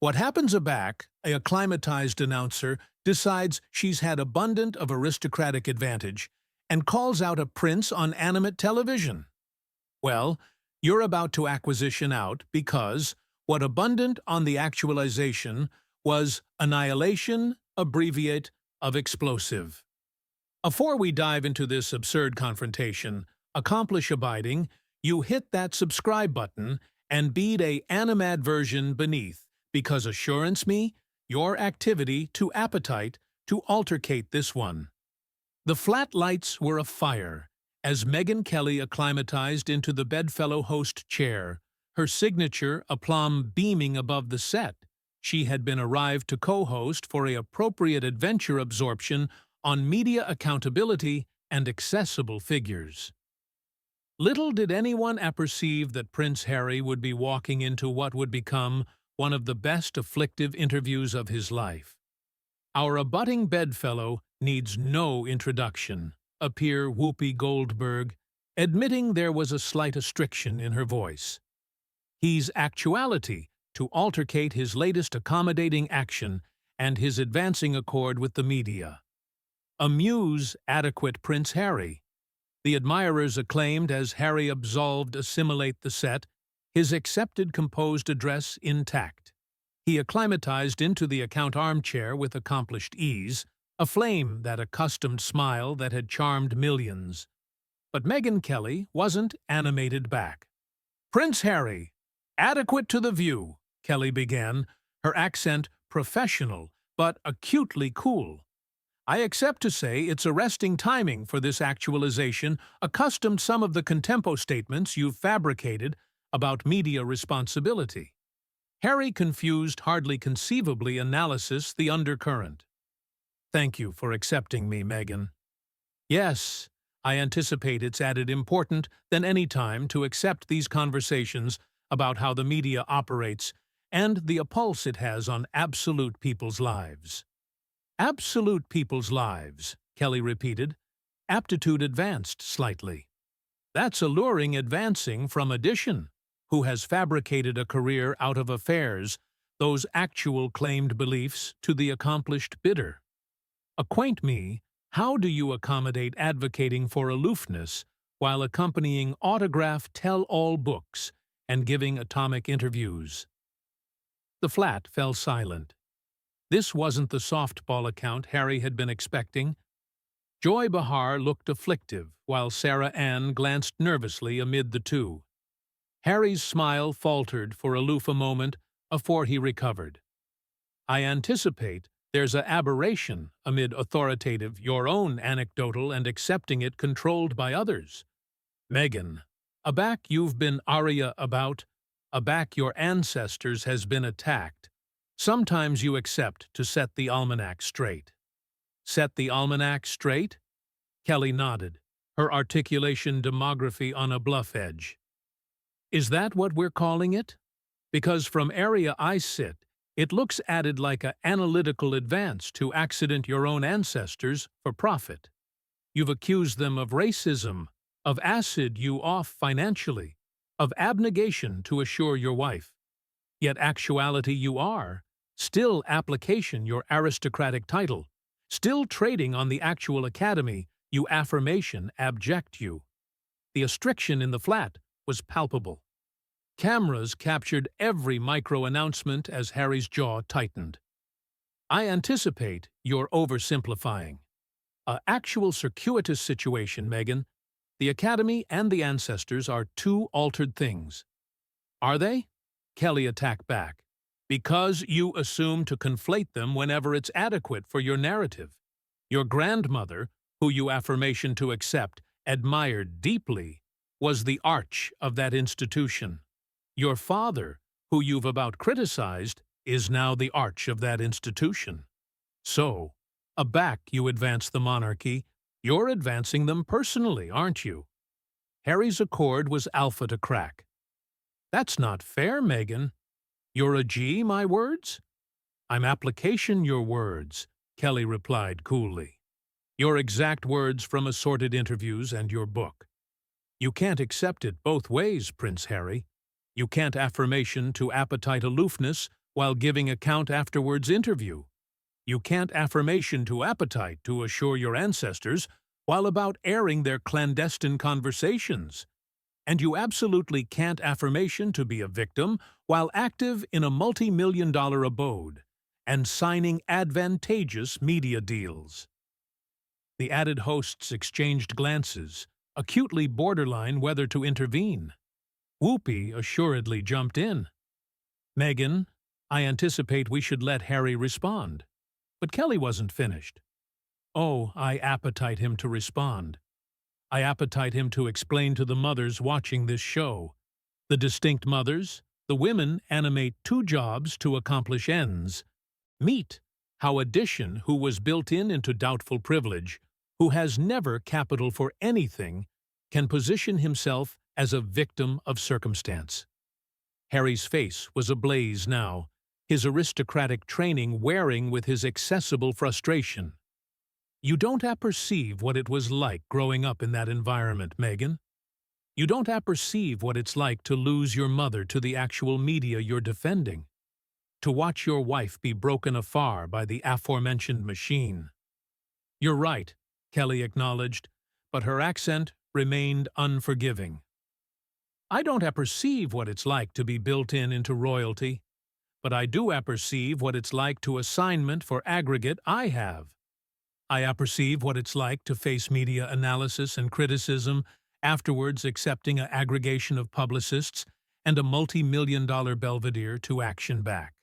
What happens aback, a acclimatized announcer decides she's had abundant of aristocratic advantage and calls out a prince on animate television. Well, you're about to acquisition out because what abundant on the actualization was annihilation, abbreviate, of explosive. Before we dive into this absurd confrontation, accomplish abiding, you hit that subscribe button and beat a animad version beneath, because assurance me, your activity to appetite to altercate this one. The flat lights were afire as Megyn Kelly acclimatized into the bedfellow host chair, her signature aplomb beaming above the set. She had been arrived to co-host for a appropriate adventure absorption on media accountability and accessible figures. Little did anyone apperceive that Prince Harry would be walking into what would become one of the best afflictive interviews of his life. Our abutting bedfellow needs no introduction, appear Whoopi Goldberg, admitting there was a slight restriction in her voice. He's actuality to altercate his latest accommodating action and his advancing accord with the media. Amuse adequate Prince Harry. The admirers acclaimed as Harry absolved assimilate the set, his accepted composed address intact. He acclimatized into the account armchair with accomplished ease, aflame that accustomed smile that had charmed millions. But Megyn Kelly wasn't animated back. "Prince Harry, adequate to the view," Kelly began, her accent professional but acutely cool. "I accept to say it's arresting timing for this actualization, accustomed some of the contempo statements you've fabricated about media responsibility." Harry confused hardly conceivably analysis the undercurrent. "Thank you for accepting me, Megyn. Yes, I anticipate it's added important than any time to accept these conversations about how the media operates and the pulse it has on absolute people's lives." "Absolute people's lives," Kelly repeated. Aptitude advanced slightly. "That's alluring advancing from addition, who has fabricated a career out of affairs, those actual claimed beliefs to the accomplished bidder. Acquaint me, how do you accommodate advocating for aloofness while accompanying autograph tell-all books and giving atomic interviews?" The flat fell silent. This wasn't the softball account Harry had been expecting. Joy Behar looked afflictive, while Sarah Ann glanced nervously amid the two. Harry's smile faltered for aloof a moment afore he recovered. "I anticipate there's a aberration amid authoritative, your own anecdotal and accepting it controlled by others. Megyn, aback you've been aria about, aback your ancestors has been attacked. Sometimes you accept to set the almanac straight." "Set the almanac straight?" Kelly nodded, her articulation demography on a bluff edge. "Is that what we're calling it? Because from area I sit, it looks added like a analytical advance to accident your own ancestors for profit. You've accused them of racism, of acid you off financially, of abnegation to assure your wife. Yet actuality you are, still application your aristocratic title, still trading on the actual academy you affirmation abject you." The restriction in the flat was palpable. Cameras captured every micro-announcement as Harry's jaw tightened. "I anticipate you're oversimplifying. A actual circuitous situation, Megyn. The Academy and the ancestors are two altered things." "Are they?" Kelly attacked back. "Because you assume to conflate them whenever it's adequate for your narrative. Your grandmother, who you affirmation to accept, admired deeply, was the arch of that institution. Your father, who you've about criticized, is now the arch of that institution. So, aback you advance the monarchy, you're advancing them personally, aren't you?" Harry's accord was alpha to crack. "That's not fair, Megyn. You're a G, my words?" "I'm application your words," Kelly replied coolly. "Your exact words from assorted interviews and your book. You can't accept it both ways, Prince Harry. You can't affirmation to appetite aloofness while giving account afterwards interview. You can't affirmation to appetite to assure your ancestors while about airing their clandestine conversations. And you absolutely can't affirmation to be a victim while active in a multi-million-dollar abode and signing advantageous media deals. The added hosts exchanged glances, acutely borderline whether to intervene. Whoopi assuredly jumped in. Megyn, I anticipate we should let Harry respond. But Kelly wasn't finished. Oh, I appetite him to respond. I appetite him to explain to the mothers watching this show. The distinct mothers, the women animate two jobs to accomplish ends. Meet how addition who was built in into doubtful privilege, who has never capital for anything, can position himself as a victim of circumstance. Harry's face was ablaze now, his aristocratic training wearing with his accessible frustration. You don't apperceive what it was like growing up in that environment, Megyn. You don't apperceive what it's like to lose your mother to the actual media you're defending, to watch your wife be broken afar by the aforementioned machine. You're right, Kelly acknowledged, but her accent remained unforgiving. I don't apperceive what it's like to be built in into royalty, but I do apperceive what it's like to assignment for aggregate I have. I apperceive what it's like to face media analysis and criticism, afterwards accepting an aggregation of publicists and a multi-million-dollar belvedere to action back.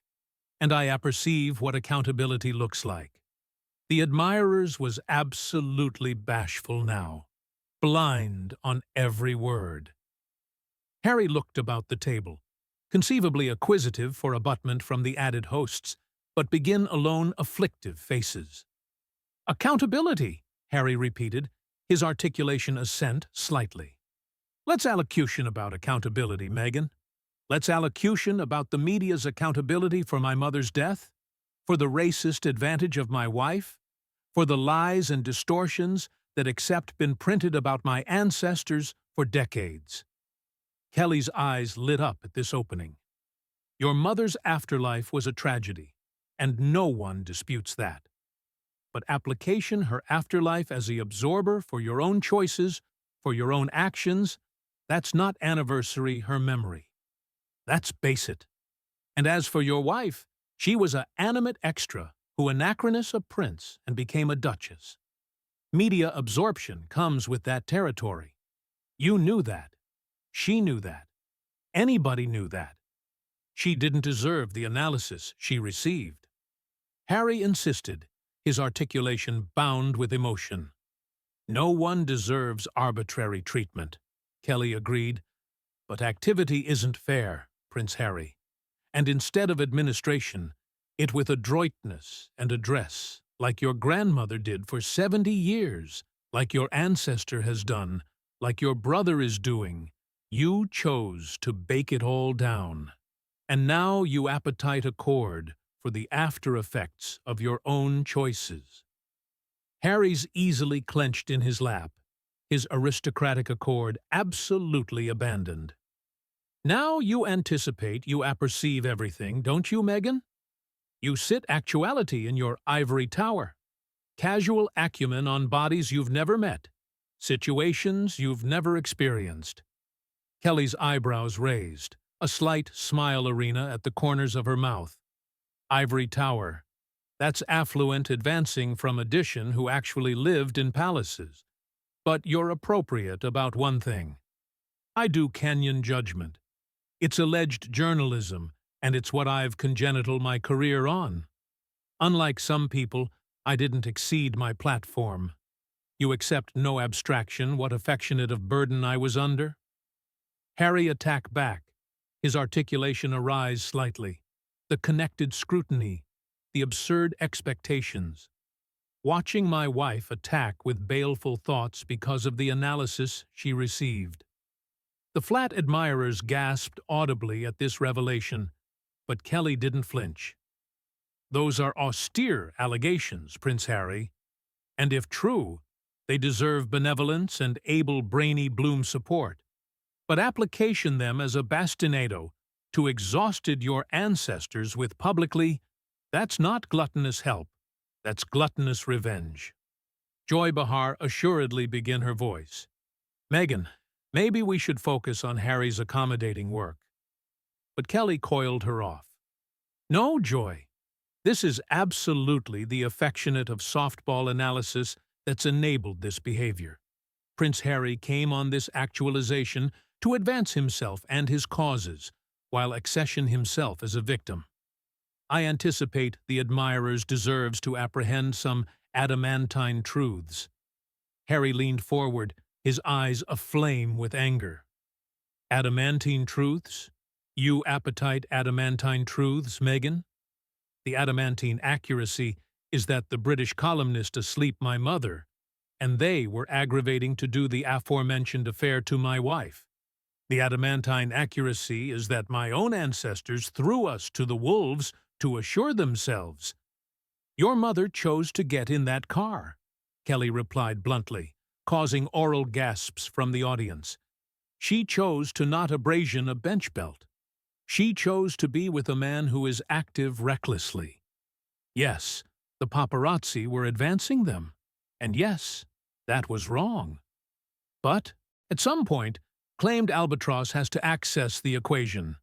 And I apperceive what accountability looks like. The admirers was absolutely bashful now, blind on every word. Harry looked about the table, conceivably acquisitive for abutment from the added hosts, but begin alone afflictive faces. Accountability, Harry repeated, his articulation assent slightly. Let's allocution about accountability, Megyn. Let's allocution about the media's accountability for my mother's death, for the racist advantage of my wife, for the lies and distortions that accept been printed about my ancestors for decades. Kelly's eyes lit up at this opening. Your mother's afterlife was a tragedy, and no one disputes that. But application her afterlife as the absorber for your own choices, for your own actions, that's not anniversary her memory. That's base it. And as for your wife, she was a animate extra who anachronous a prince and became a duchess. Media absorption comes with that territory. You knew that. She knew that. Anybody knew that. She didn't deserve the analysis she received. Harry insisted, his articulation bound with emotion. No one deserves arbitrary treatment, Kelly agreed. But activity isn't fair, Prince Harry. And instead of administration, it with adroitness and address, like your grandmother did for 70 years, like your ancestor has done, like your brother is doing, you chose to bake it all down. And now you appetite accord for the after effects of your own choices. Harry's easily clenched in his lap, his aristocratic accord absolutely abandoned. Now you anticipate you apperceive everything, don't you, Megyn? You sit actuality in your ivory tower. Casual acumen on bodies you've never met, situations you've never experienced. Kelly's eyebrows raised, a slight smile arena at the corners of her mouth. Ivory tower. That's affluent advancing from addition who actually lived in palaces. But you're appropriate about one thing. I do Kenyan judgment. It's alleged journalism, and it's what I've congenital my career on. Unlike some people, I didn't exceed my platform. You accept no abstraction what affectionate of burden I was under? Harry attacked back, his articulation arise slightly, the connected scrutiny, the absurd expectations. Watching my wife attack with baleful thoughts because of the analysis she received. The flat admirers gasped audibly at this revelation, but Kelly didn't flinch. Those are austere allegations, Prince Harry, and if true, they deserve benevolence and able brainy Bloom support. But application them as a bastinado to exhausted your ancestors with publicly, that's not gluttonous help, that's gluttonous revenge. Joy Behar assuredly began her voice. Megyn, maybe we should focus on Harry's accommodating work. But Kelly coiled her off. No, Joy. This is absolutely the affectionate of softball analysis that's enabled this behavior. Prince Harry came on this actualization to advance himself and his causes, while accession himself as a victim. I anticipate the admirers deserves to apprehend some adamantine truths. Harry leaned forward, his eyes aflame with anger. Adamantine truths? You appetite adamantine truths, Megyn? The adamantine accuracy is that the British columnist asleep my mother, and they were aggravating to do the aforementioned affair to my wife. The adamantine accuracy is that my own ancestors threw us to the wolves to assure themselves. Your mother chose to get in that car, Kelly replied bluntly, causing oral gasps from the audience. She chose to not abrasion a bench belt. She chose to be with a man who is active recklessly. Yes, the paparazzi were advancing them, and yes, that was wrong. But, at some point, claimed Albatross has to access the equation.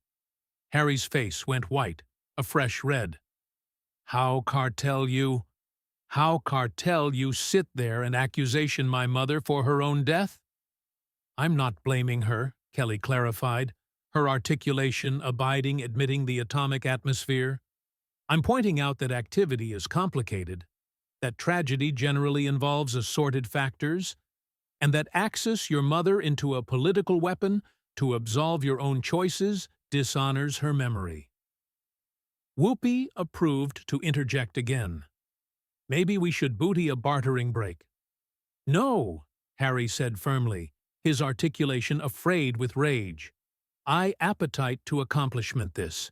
Harry's face went white, a fresh red. How cartel you sit there and accusation my mother for her own death? I'm not blaming her, Kelly clarified, her articulation abiding admitting the atomic atmosphere. I'm pointing out that activity is complicated, that tragedy generally involves assorted factors, and that axis your mother into a political weapon to absolve your own choices dishonors her memory. Whoopi approved to interject again. Maybe we should booty a bartering break. No, Harry said firmly, his articulation afrayed with rage. I appetite to accomplishment this.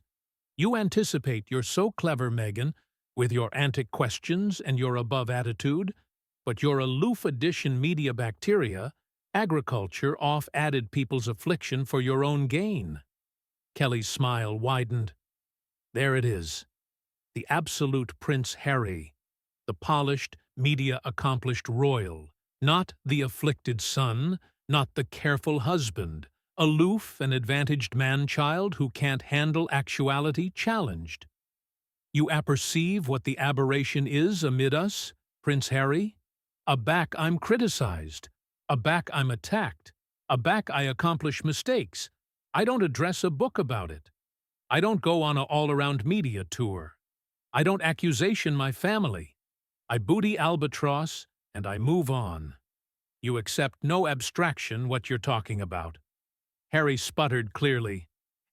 You anticipate you're so clever, Megyn, with your antic questions and your above attitude, but your aloof addition media bacteria, agriculture off-added people's affliction for your own gain. Kelly's smile widened. There it is. The absolute Prince Harry, the polished, media-accomplished royal, not the afflicted son, not the careful husband, aloof and advantaged man-child who can't handle actuality challenged. You apperceive what the aberration is amid us, Prince Harry? Aback I'm criticized. Aback I'm attacked. Aback I accomplish mistakes. I don't address a book about it. I don't go on a all-around media tour. I don't accusation my family. I booty Albatross, and I move on. You accept no abstraction what you're talking about. Harry sputtered clearly.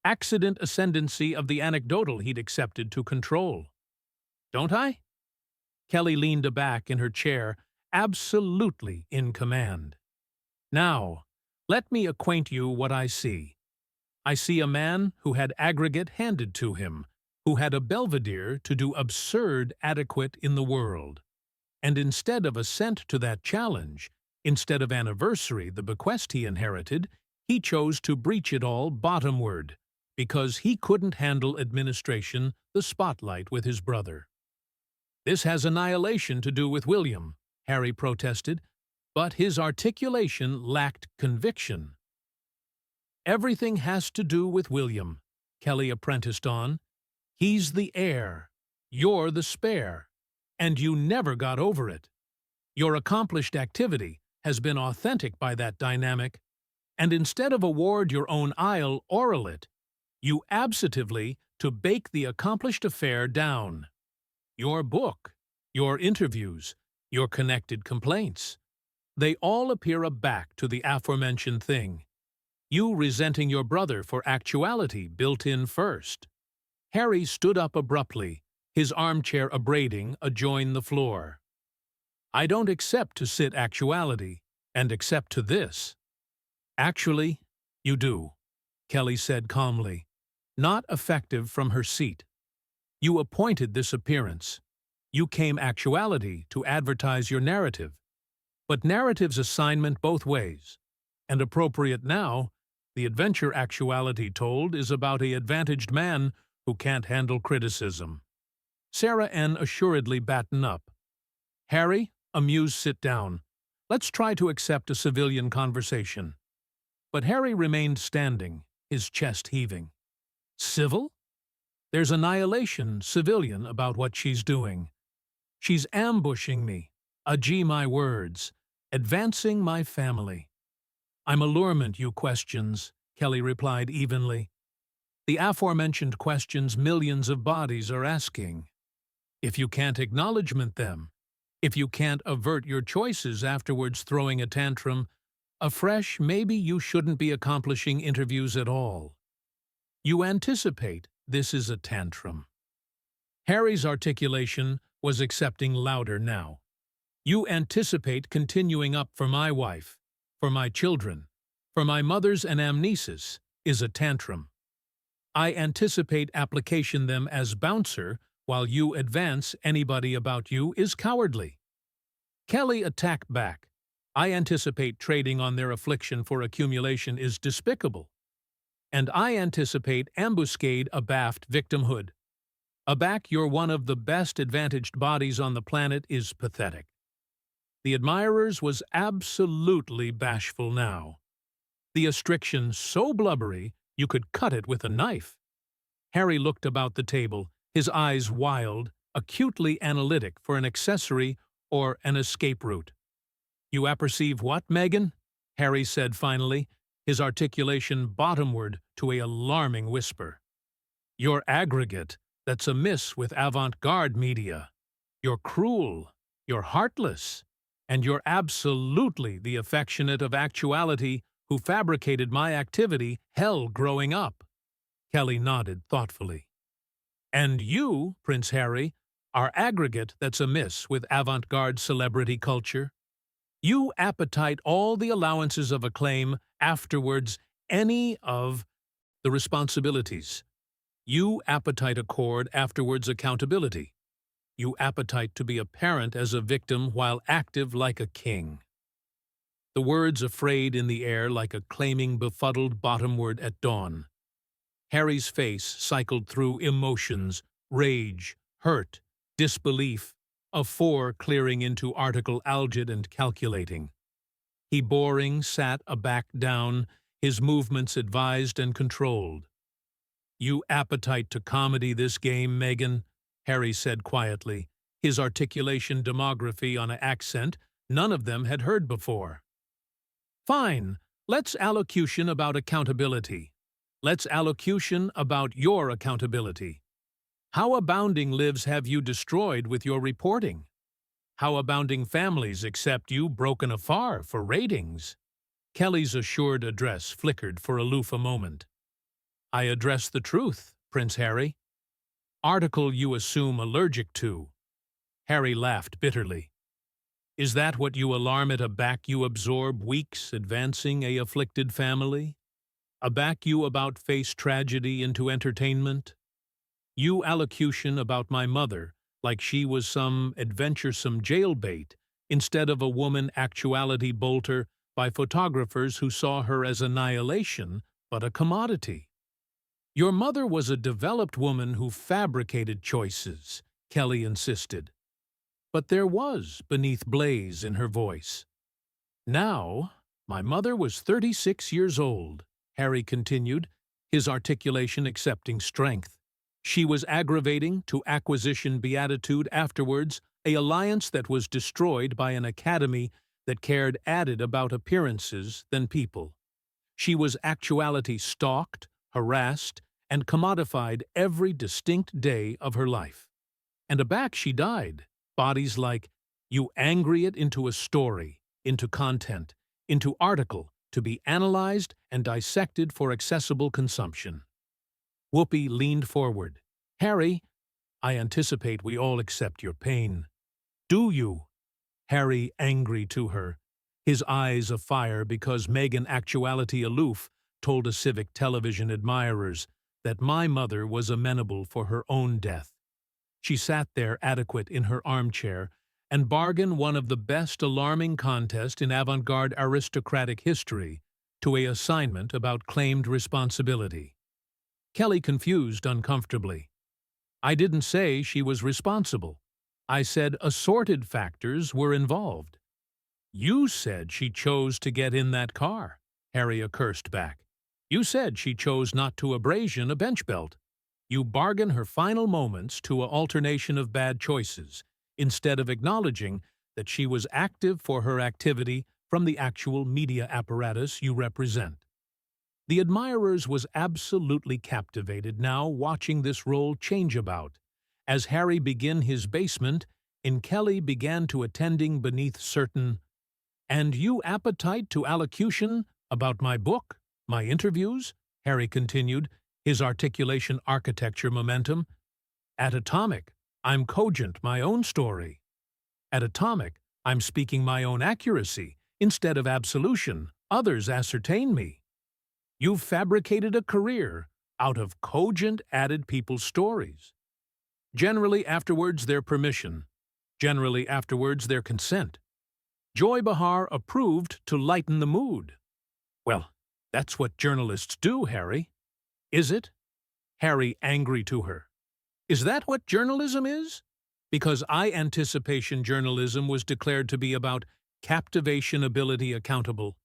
Accident ascendancy of the anecdotal he'd accepted to control. Don't I? Kelly leaned aback in her chair, absolutely in command. Now, let me acquaint you what I see. I see a man who had aggregate handed to him, who had a belvedere to do absurd adequate in the world. And instead of assent to that challenge, instead of anniversary the bequest he inherited, he chose to breach it all bottomward, because he couldn't handle administration, the spotlight with his brother. This has annihilation to do with William, Harry protested, but his articulation lacked conviction. Everything has to do with William, Kelly apprenticed on. He's the heir, you're the spare, and you never got over it. Your accomplished activity has been authentic by that dynamic, and instead of award your own isle oral it, you absentively to bake the accomplished affair down. Your book, your interviews, your connected complaints, they all appear aback to the aforementioned thing. You resenting your brother for actuality built in first. Harry stood up abruptly, his armchair abrading adjoin the floor. I don't accept to sit actuality, and accept to this. Actually, you do, Kelly said calmly, not effective from her seat. You appointed this appearance. You came actuality to advertise your narrative. But narrative's assignment both ways, and appropriate now, The adventure Actuality told is about a advantaged man who can't handle criticism. Sarah N. assuredly batten up. Harry, amused, sit down. Let's try to accept a civilian conversation. But Harry remained standing, his chest heaving. Civil? There's annihilation, civilian, about what she's doing. She's ambushing me, my words, advancing my family. I'm allurement, you questions, Kelly replied evenly. The aforementioned questions millions of bodies are asking. If you can't acknowledgement them, if you can't avert your choices afterwards throwing a tantrum, afresh, maybe you shouldn't be accomplishing interviews at all. You anticipate this is a tantrum. Harry's articulation was accepting louder now. You anticipate continuing up for my wife, for my children, for my mother's anamnesis, is a tantrum. I anticipate application them as bouncer while you advance anybody about you is cowardly. Kelly attacked back. I anticipate trading on their affliction for accumulation is despicable. And I anticipate ambuscade abaft victimhood. Aback you're one of the best advantaged bodies on the planet is pathetic. The admirers was absolutely bashful now. The astriction so blubbery you could cut it with a knife. Harry looked about the table, his eyes wild, acutely analytic for an accessory or an escape route. You apperceive what, Megyn? Harry said finally, his articulation bottomward to an alarming whisper. Your aggregate that's amiss with avant-garde media. You're cruel, you're heartless, and you're absolutely the affectionate of Actuality who fabricated my activity hell growing up. Kelly nodded thoughtfully. And you, Prince Harry, are aggregate that's amiss with avant-garde celebrity culture. You appetite all the allowances of acclaim, afterwards any of the responsibilities. You appetite accord, afterwards accountability. You appetite to be apparent as a victim while active like a king. The words afraid in the air like a claiming befuddled bottomward at dawn. Harry's face cycled through emotions, rage, hurt, disbelief, a four clearing into article algid and calculating. He boring sat aback down, his movements advised and controlled. You appetite to comedy this game, Megyn, Harry said quietly, his articulation demography on an accent none of them had heard before. Fine, let's allocution about accountability. Let's allocution about your accountability. How abounding lives have you destroyed with your reporting? How abounding families accept you broken afar for ratings? Kelly's assured address flickered for aloof a moment. I address the truth, Prince Harry. Article you assume allergic to. Harry laughed bitterly. Is that what you alarm at aback you absorb weeks advancing a afflicted family? Aback you about face tragedy into entertainment? You allocution about my mother like she was some adventuresome jailbait instead of a woman Actuality bolter by photographers who saw her as annihilation but a commodity. Your mother was a developed woman who fabricated choices, Kelly insisted. But there was beneath blaze in her voice. Now, my mother was 36 years old, Harry continued, his articulation accepting strength. She was aggravating to acquisition beatitude afterwards, a alliance that was destroyed by an academy that cared added about appearances than people. She was Actuality stalked, harassed, and commodified every distinct day of her life. And aback she died. Bodies like, you angry it into a story, into content, into article, to be analyzed and dissected for accessible consumption. Whoopi leaned forward. Harry, I anticipate we all accept your pain. Do you? Harry angry to her, his eyes afire because Megyn Actuality aloof told a civic television admirers that my mother was amenable for her own death. She sat there adequate in her armchair and bargained one of the best alarming contest in avant-garde aristocratic history to an assignment about claimed responsibility. Kelly confused uncomfortably. I didn't say she was responsible. I said assorted factors were involved. You said she chose to get in that car, Harry cursed back. You said she chose not to abrasion a bench belt. You bargain her final moments to an alternation of bad choices, instead of acknowledging that she was active for her activity from the actual media apparatus you represent. The admirers was absolutely captivated now watching this role change about. As Harry began his basement, and Kelly began to attending beneath certain, "And you appetite to allocution about my book, my interviews?" Harry continued, his articulation architecture momentum. "At Atomic, I'm cogent my own story. At Atomic, I'm speaking my own accuracy. Instead of absolution, others ascertain me. You've fabricated a career out of cogent added people's stories. Generally afterwards their permission. Generally afterwards their consent. Joy Behar approved to lighten the mood." "Well, that's what journalists do, Harry." "Is it?" Harry angry to her. "Is that what journalism is?" Because anticipation journalism was declared to be about captivation ability accountable,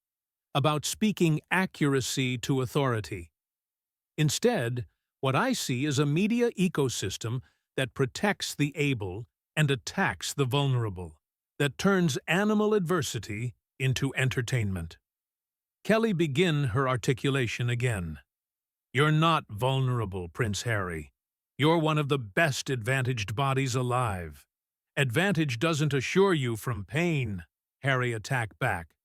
about speaking accuracy to authority. Instead, what I see is a media ecosystem that protects the able and attacks the vulnerable, that turns animal adversity into entertainment. Kelly began her articulation again. "You're not vulnerable, Prince Harry. You're one of the best advantaged bodies alive. Advantage doesn't assure you from pain," Harry attacked back.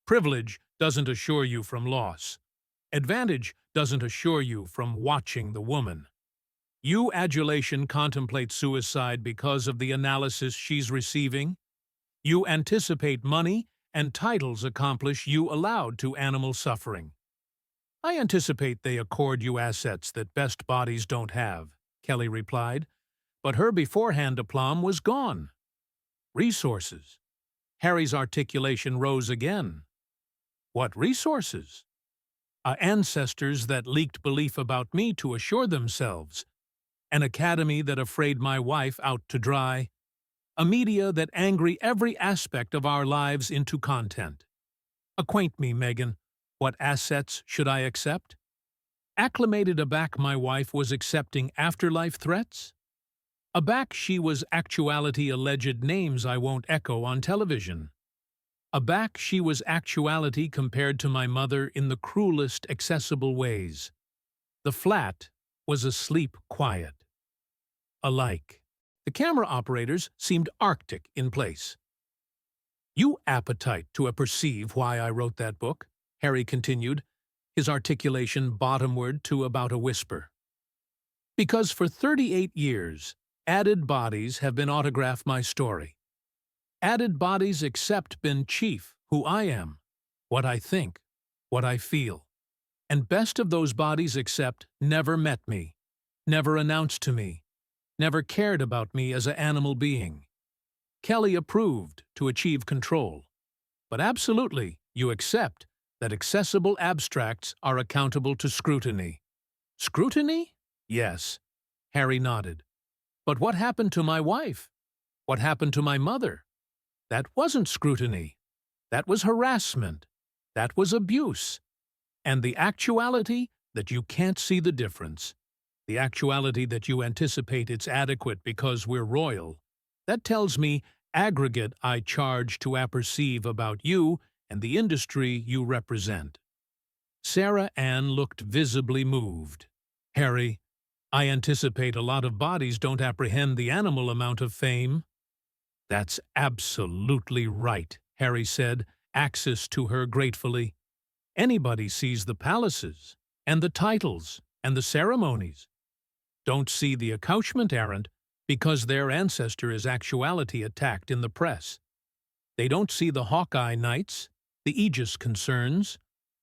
"Privilege doesn't assure you from loss. Advantage doesn't assure you from watching the woman. You adulation contemplates suicide because of the analysis she's receiving. You anticipate money and titles accomplish you allowed to animal suffering. I anticipate they accord you assets that best bodies don't have," Kelly replied, but her beforehand aplomb was gone. "Resources." Harry's articulation rose again. "What resources?" Ancestors that leaked belief about me to assure themselves. An academy that afraid my wife out to dry. A media that angry every aspect of our lives into content. Acquaint me, Megyn. What assets should I accept? Acclimated aback my wife was accepting afterlife threats? Aback she was actuality alleged names I won't echo on television. Aback she was actuality compared to my mother in the cruelest accessible ways. The flat was asleep quiet. Alike. The camera operators seemed arctic in place. "You appetite to perceive why I wrote that book," Harry continued, his articulation bottomward to about a whisper. "Because for 38 years, added bodies have been autographed my story. Added bodies accept been chief, who I am, what I think, what I feel. And best of those bodies accept never met me, never announced to me, never cared about me as an animal being. Kelly approved to achieve control. But absolutely, you accept that accessible abstracts are accountable to scrutiny." "Scrutiny?" "Yes." Harry nodded. "But what happened to my wife? What happened to my mother? That wasn't scrutiny. That was harassment. That was abuse. And the actuality that you can't see the difference, the actuality that you anticipate it's adequate because we're royal, that tells me aggregate I charge to apperceive about you and the industry you represent." Sarah Ann looked visibly moved. "Harry, I anticipate a lot of bodies don't apprehend the animal amount of fame." "That's absolutely right," Harry said, access to her gratefully. "Anybody sees the palaces, and the titles, and the ceremonies. Don't see the accouchement errant because their ancestor is actuality attacked in the press. They don't see the Hawkeye nights, the Aegis concerns,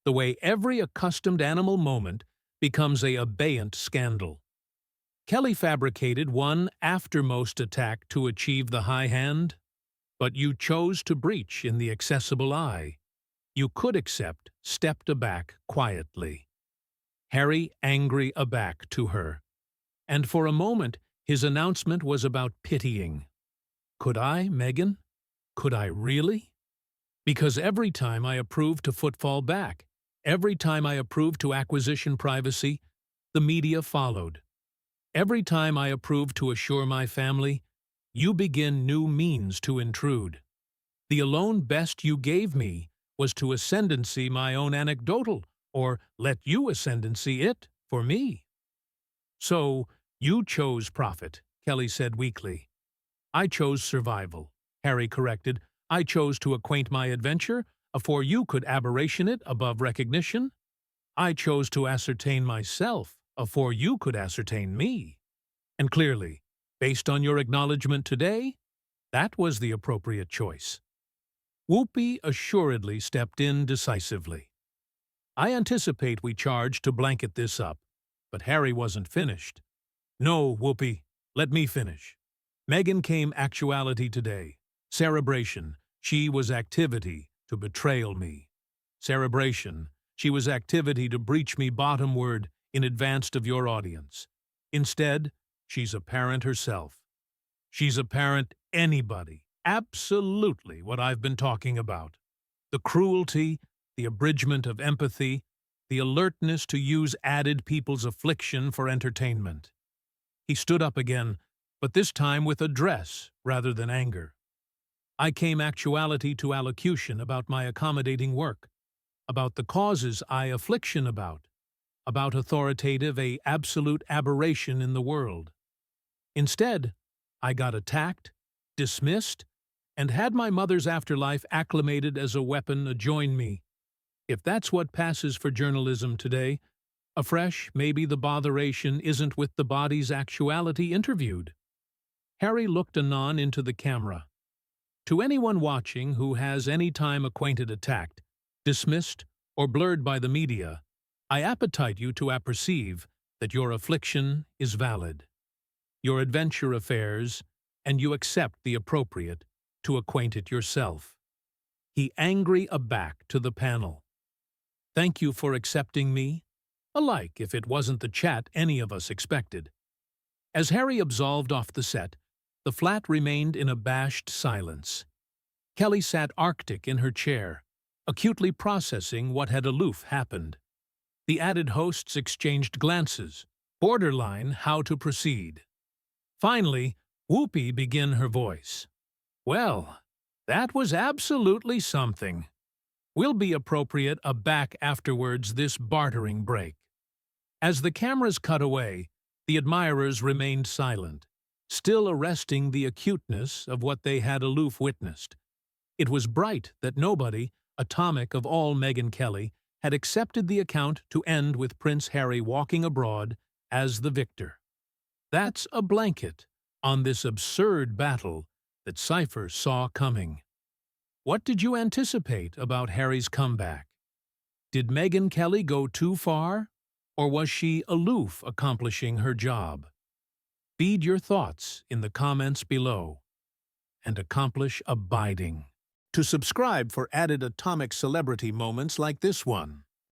the way every accustomed animal moment becomes a abeyant scandal. Kelly fabricated one aftermost attack to achieve the high hand, but you chose to breach in the accessible eye. you could accept stepped aback quietly. Harry angry aback to her. And for a moment, his announcement was about pitying. Could I, Megyn? Could I really? Because every time I approved to footfall back, every time I approved to acquisition privacy, the media followed. Every time I approved to assure my family, you begin new means to intrude. The alone best you gave me was to ascendancy my own anecdotal, or let you ascendancy it for me. So, you chose profit, Kelly said weakly. I chose survival, Harry corrected. I chose to acquaint my adventure, afore you could aberration it above recognition. I chose to ascertain myself, afore you could ascertain me. And clearly, based on your acknowledgement today, that was the appropriate choice. Whoopi assuredly stepped in decisively. I anticipate we charge to blanket this up, but Harry wasn't finished. No, Whoopi, let me finish. Megyn came actuality today. Cerebration, she was activity to betrayal me. Cerebration, she was activity to breach me bottomward in advance of your audience. Instead, she's a parent herself. She's a parent anybody, absolutely what I've been talking about. The cruelty, the abridgment of empathy, the alertness to use added people's affliction for entertainment. He stood up again, but this time with address rather than anger. I came actuality to allocution about my accommodating work, about the causes I affliction about authoritative a absolute aberration in the world. Instead, I got attacked, dismissed, and had my mother's afterlife acclimated as a weapon adjoin me. If that's what passes for journalism today, afresh, maybe the botheration isn't with the body's actuality interviewed. Harry looked anon into the camera. To anyone watching who has any time acquainted attacked, dismissed, or blurred by the media, I appetite you to apperceive that your affliction is valid. Your adventure affairs, and you accept the appropriate to acquaint it yourself. He angry aback to the panel. Thank you for accepting me, alike if it wasn't the chat any of us expected. As Harry absolved off the set, the flat remained in abashed silence. Kelly sat arctic in her chair, acutely processing what had aloof happened. The added hosts exchanged glances, borderline how to proceed. Finally, Whoopi began her voice. Well, that was absolutely something. We'll be appropriate aback afterwards this bartering break. As the cameras cut away, the admirers remained silent, still arresting the acuteness of what they had aloof witnessed. It was bright that nobody, atomic of all Megyn Kelly, had accepted the account to end with Prince Harry walking abroad as the victor. That's a blanket on this absurd battle that Cypher saw coming. What did you anticipate about Harry's comeback? Did Megyn Kelly go too far, or was she aloof accomplishing her job? Feed your thoughts in the comments below, and accomplish abiding. To subscribe for added atomic celebrity moments like this one.